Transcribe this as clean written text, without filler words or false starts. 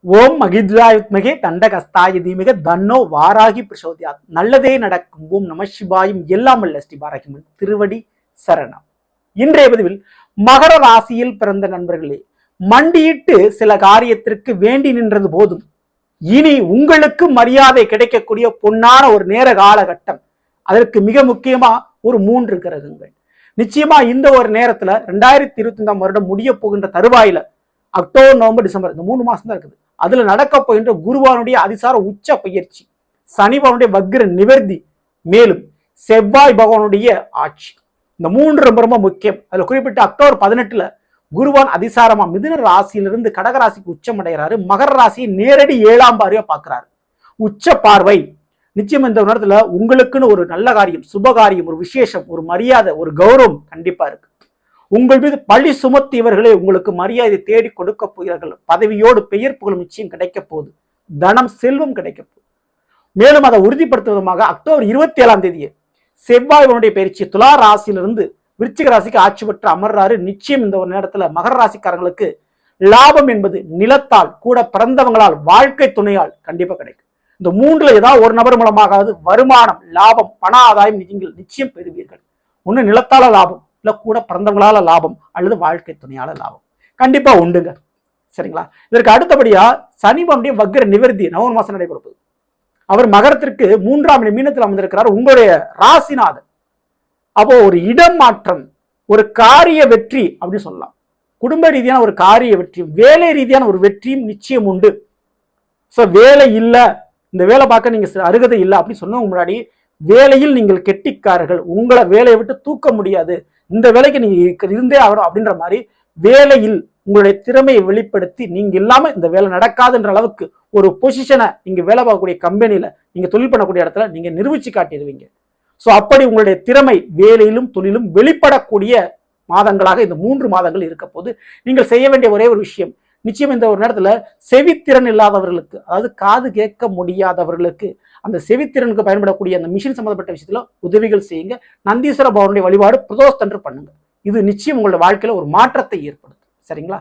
ஓம் மகித்ராயுத்மகே தண்டகஸ்தாய தீமிக தன்னோ வாராகி பிரசோதியாத். நல்லதே நடக்கும். ஓம் நம சிவாயும். எல்லாம் வல்ல ஸ்ரீ பாராகிமன் திருவடி சரணம். இன்றைய பதிவில் மகர ராசியில் பிறந்த நண்பர்களே, மண்டியிட்டு சில காரியத்திற்கு வேண்டி நின்றது போதும், இனி உங்களுக்கு மரியாதை கிடைக்கக்கூடிய பொன்னான ஒரு நேர காலகட்டம். அதற்கு மிக முக்கியமா ஒரு 3 கிரகங்கள். நிச்சயமா இந்த ஒரு நேரத்துல 2025 வருடம் முடிய போகின்ற தருவாயில அக்டோபர், நவம்பர், டிசம்பர் இந்த 3 மாசம் தான் இருக்குது. அதுல நடக்க போகின்ற குருவானுடைய அதிசார உச்ச பயிற்சி, சனி பகவானுடைய வக்ர நிவர்த்தி, மேலும் செவ்வாய் பகவானுடைய ஆட்சி, இந்த 3 ரொம்ப ரொம்ப முக்கியம். அதுல குறிப்பிட்ட அக்டோபர் 18 குருவான் அதிசாரமா மிதுன ராசியிலிருந்து கடக ராசிக்கு உச்சம் அடைகிறாரு. மகர ராசியை நேரடி 7ஆம் பார்வையா பார்க்கிறாரு. உச்ச பார்வை நிச்சயம் இந்த நேரத்துல உங்களுக்குன்னு ஒரு நல்ல காரியம், சுப காரியம், ஒரு விசேஷம், ஒரு மரியாதை, ஒரு கௌரவம் கண்டிப்பா இருக்கு. உங்கள் மீது பழி சுமத்தியவர்களே உங்களுக்கு மரியாதை தேடி கொடுக்க போகிறார்கள். பதவியோடு பெயர் புகழும் நிச்சயம் கிடைக்க போகுது. தனம், செல்வம் கிடைக்க போகுது. மேலும் அதை உறுதிப்படுத்தும் விதமாக அக்டோபர் 27ஆம் தேதியே செவ்வாய் பயிற்சி துலா ராசியிலிருந்து விருச்சிக ராசிக்கு ஆட்சி பெற்று அமர்றாரு. நிச்சயம் இந்த ஒரு நேரத்துல மகர ராசிக்காரங்களுக்கு லாபம் என்பது நிலத்தால், கூட பிறந்தவங்களால், வாழ்க்கை துணையால் கண்டிப்பா கிடைக்கும். இந்த 3ல ஏதாவது ஒரு நபர் மூலமாகாவது வருமானம், லாபம், பண ஆதாயம் நீங்கள் நிச்சயம் பெறுவீர்கள். ஒண்ணு நிலத்தால லாபம், இல்ல கூட பிறந்தவங்களால லாபம், அல்லது வாழ்க்கை துணையால லாபம் கண்டிப்பா உண்டுங்க. சரிங்களா? இதற்கு அடுத்தபடியா சனிபனுடைய வக்ர நிவர்த்தி நவம்பர் மாசம் நடைபெறும். அவர் மகரத்திற்கு 3ஆம் மீனத்தில் அமர்ந்திருக்கிறார், உங்களுடைய ராசிநாதன். அப்போ ஒரு இடம் மாற்றம், ஒரு காரிய வெற்றி அப்படின்னு சொல்லலாம். குடும்ப ரீதியான ஒரு காரிய வெற்றியும், வேலை ரீதியான ஒரு வெற்றியும் நிச்சயம் உண்டு. வேலை இல்ல, இந்த வேலை பார்க்க நீங்க அருகதை இல்லை அப்படின்னு சொன்ன முன்னாடி, வேலையில் நீங்கள் கெட்டிக்காரர்கள், உங்களை வேலையை விட்டு தூக்க முடியாது, இந்த வேலைக்கு நீங்க இருந்தே ஆகணும் அப்படின்ற மாதிரி வேலையில் உங்களுடைய திறமையை வெளிப்படுத்தி நீங்க இல்லாம இந்த வேலை நடக்காதுன்ற அளவுக்கு ஒரு பொசிஷனை நீங்க வேலை பார்க்கக்கூடிய கம்பெனியில, நீங்க தொழில் பண்ணக்கூடிய இடத்துல நீங்க நிரூபிச்சு காட்டிடுவீங்க. அப்படி உங்களுடைய திறமை வேலையிலும் தொழிலும் வெளிப்படக்கூடிய மாதங்களாக இந்த 3 மாதங்கள் இருக்க போது நீங்கள் செய்ய வேண்டிய ஒரே ஒரு விஷயம், நிச்சயம் இந்த ஒரு நேரத்துல செவித்திறன் இல்லாதவர்களுக்கு, அதாவது காது கேட்க முடியாதவர்களுக்கு அந்த செவித்திறனுக்கு பயன்படக்கூடிய அந்த மிஷின் சம்பந்தப்பட்ட விஷயத்துல உதவிகள் செய்யுங்க. நந்தீஸ்வர பவனுடைய வழிபாடு பிரதோஷத்தன்று பண்ணுங்க. இது நிச்சயம் உங்களோட வாழ்க்கையில ஒரு மாற்றத்தை ஏற்படுத்தும். சரிங்களா?